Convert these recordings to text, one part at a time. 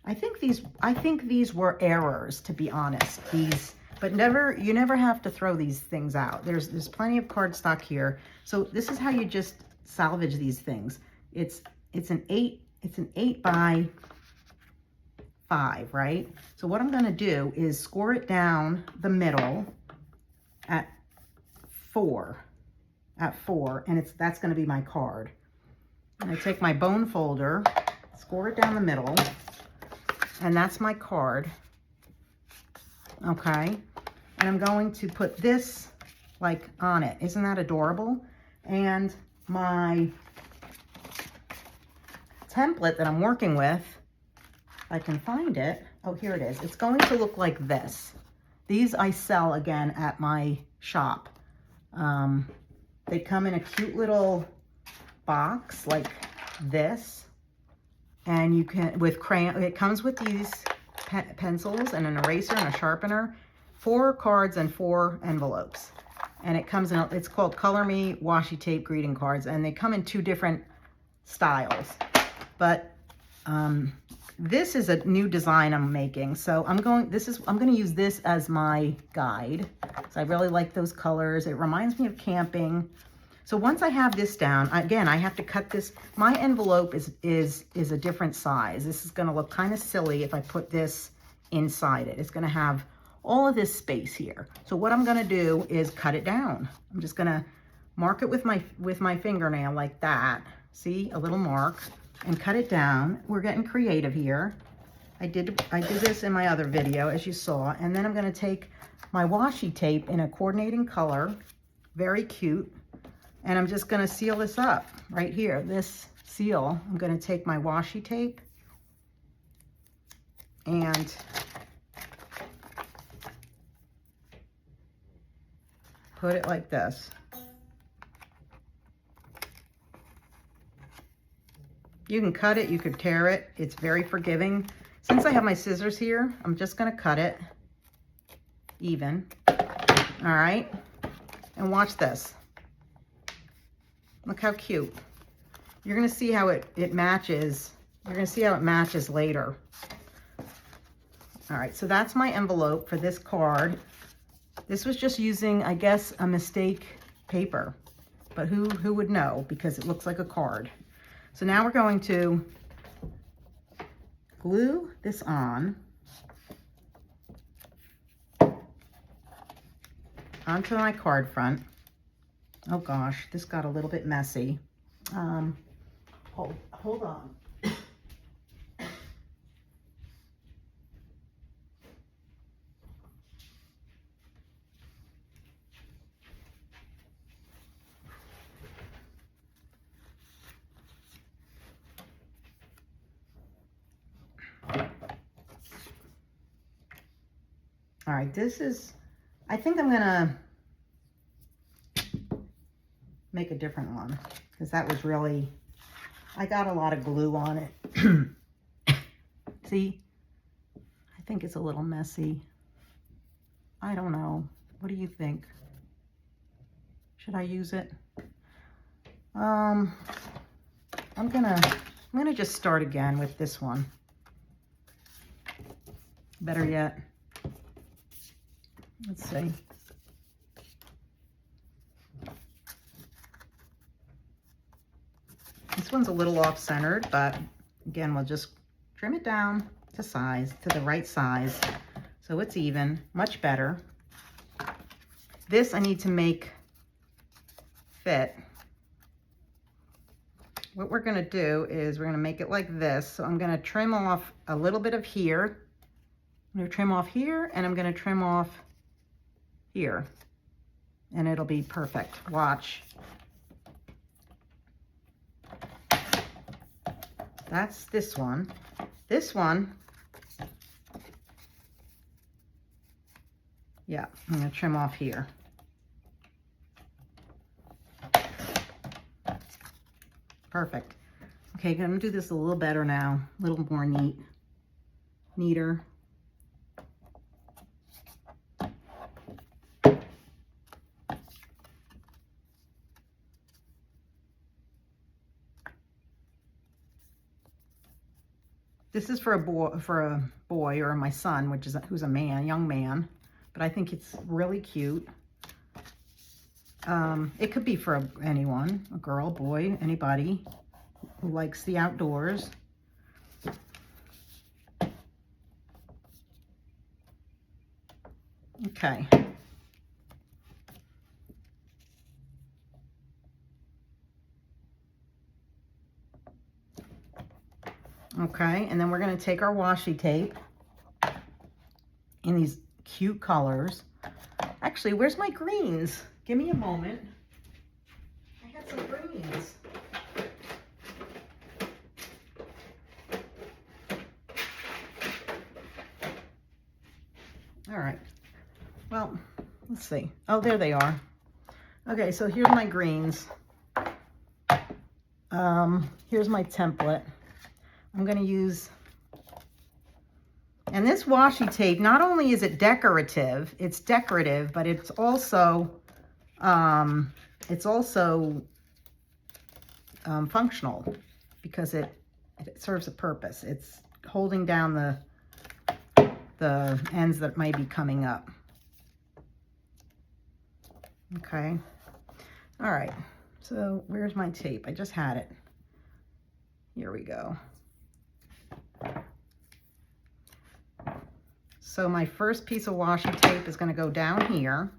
I think these were errors, to be honest. But you never have to throw these things out. There's plenty of cardstock here. So this is how you just salvage these things. It's an 8 by 5, right? So what I'm going to do is score it down the middle at 4, and that's going to be my card. And I take my bone folder, score it down the middle, and that's my card. Okay, and I'm going to put this like on it. Isn't that adorable? And my template that I'm working with, if I can find it. Oh, here it is. It's going to look like this. These I sell again at my shop. They come in a cute little box like this, and you can, with crayon, it comes with these pencils and an eraser and a sharpener, 4 cards and 4 envelopes. And it comes in, it's called Color Me Washi Tape Greeting Cards, and they come in 2 different styles. But this is a new design I'm making, so I'm going to use this as my guide. So I really like those colors. It reminds me of camping. So once I have this down, again, I have to cut this. My envelope is a different size. This is going to look kind of silly if I put this inside it. It's going to have all of this space here. So what I'm going to do is cut it down. I'm just going to mark it with my fingernail like that. See, a little mark, and cut it down. We're getting creative here. I did this in my other video, as you saw. And then I'm going to take my washi tape in a coordinating color, very cute. And I'm just going to seal this up right here. This seal, I'm going to take my washi tape and put it like this. You can cut it, you could tear it. It's very forgiving. Since I have my scissors here, I'm just going to cut it even. All right. And watch this. Look how cute. You're going to see how it matches. You're going to see how it matches later. All right, so that's my envelope for this card. This was just using, I guess, a mistake paper. But who would know, because it looks like a card. So now we're going to glue this on onto my card front. Oh gosh, this got a little bit messy. Hold on. All right, I think I'm gonna make a different one, because that was really, I got a lot of glue on it. See, I think it's a little messy. I don't know. What do you think? Should I use it? I'm gonna just start again with this one. Better yet, let's see. This one's a little off-centered, but again, we'll just trim it down to size, to the right size, so it's even, much better. This I need to make fit. What we're gonna do is we're gonna make it like this. So I'm gonna trim off a little bit of here. I'm gonna trim off here, and I'm gonna trim off here, and it'll be perfect. Watch. That's this one. This one, yeah, I'm gonna trim off here. Perfect. Okay, I'm gonna do this a little better now, a little more neater. This is for a boy or my son, who's a man, young man. But I think it's really cute. It could be for anyone, a girl, boy, anybody who likes the outdoors. Okay. Okay, and then we're going to take our washi tape in these cute colors. Actually, where's my greens? Give me a moment. I had some greens. All right. Well, let's see. Oh, there they are. Okay, so here's my greens. Here's my template. I'm going to use, and this washi tape, not only is it decorative, but it's also functional because it serves a purpose. It's holding down the ends that might be coming up. Okay. All right. So where's my tape? I just had it. Here we go. So my first piece of washi tape is going to go down here.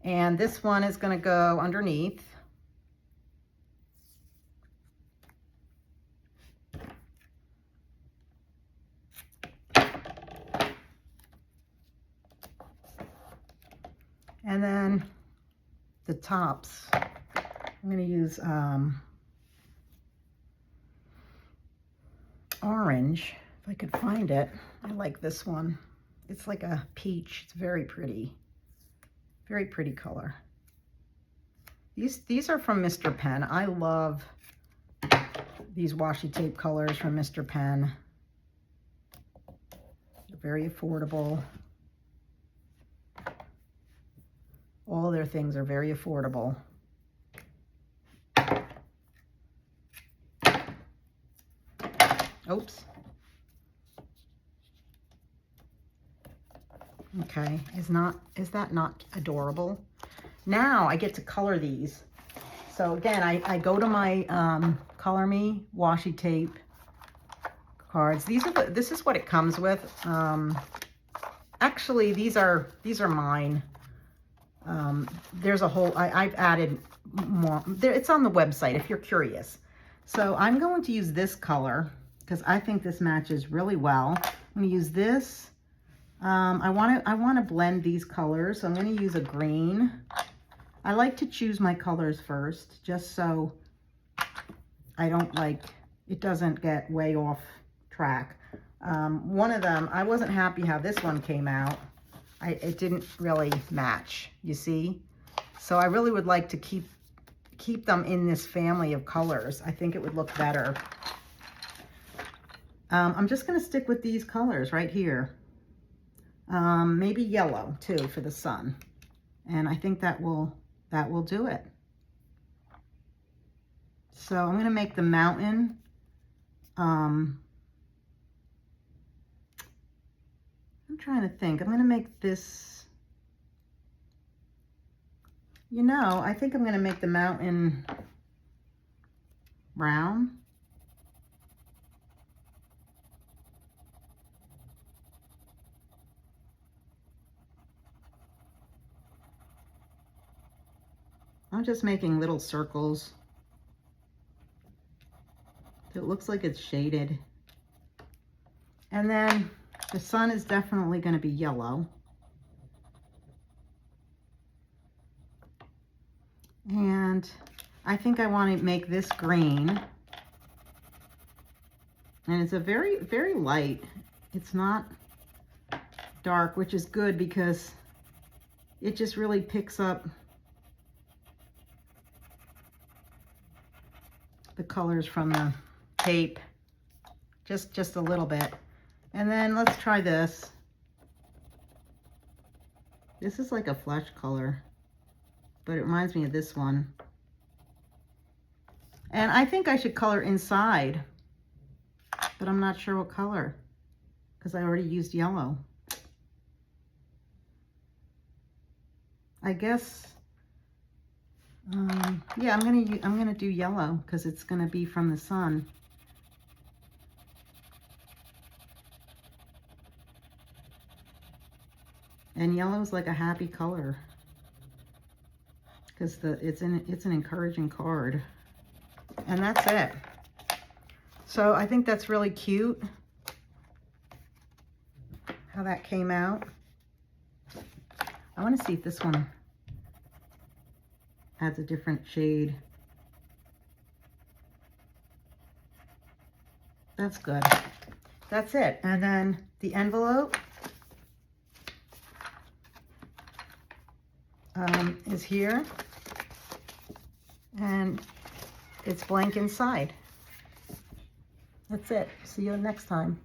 And this one is going to go underneath. And then the tops, I'm going to use orange, if I could find it. I like this one. It's like a peach. It's very pretty color. These are from Mr. Pen. I love these washi tape colors from Mr. Pen. They're very affordable. All their things are very affordable. Oops. Okay, is that not adorable? Now I get to color these. So again, I go to my Color Me washi tape cards. This is what it comes with. Actually, these are mine. There's a whole, I've added more. It's on the website if you're curious. So I'm going to use this color because I think this matches really well. I'm going to use this. I want to blend these colors, so I'm going to use a green. I like to choose my colors first, just so I don't it doesn't get way off track. One of them, I wasn't happy how this one came out. It didn't really match, you see? So I really would like to keep them in this family of colors. I think it would look better. I'm just going to stick with these colors right here. Maybe yellow too for the sun. And I think that will do it. So I'm going to make the mountain. I'm trying to think. I'm going to make this, I think I'm going to make the mountain brown. I'm just making little circles. It looks like it's shaded. And then the sun is definitely going to be yellow. And I think I want to make this green. And it's a very, very light. It's not dark, which is good because it just really picks up the colors from the tape. Just a little bit. And then let's try this. This is like a flesh color, but it reminds me of this one. And I think I should color inside, but I'm not sure what color because I already used yellow. I guess, yeah, I'm gonna do yellow because it's gonna be from the sun. And yellow is like a happy color because it's an encouraging card. And that's it. So I think that's really cute how that came out. I want to see if this one adds a different shade. That's good. That's it. And then the envelope is here, and it's blank inside. That's it. See you next time.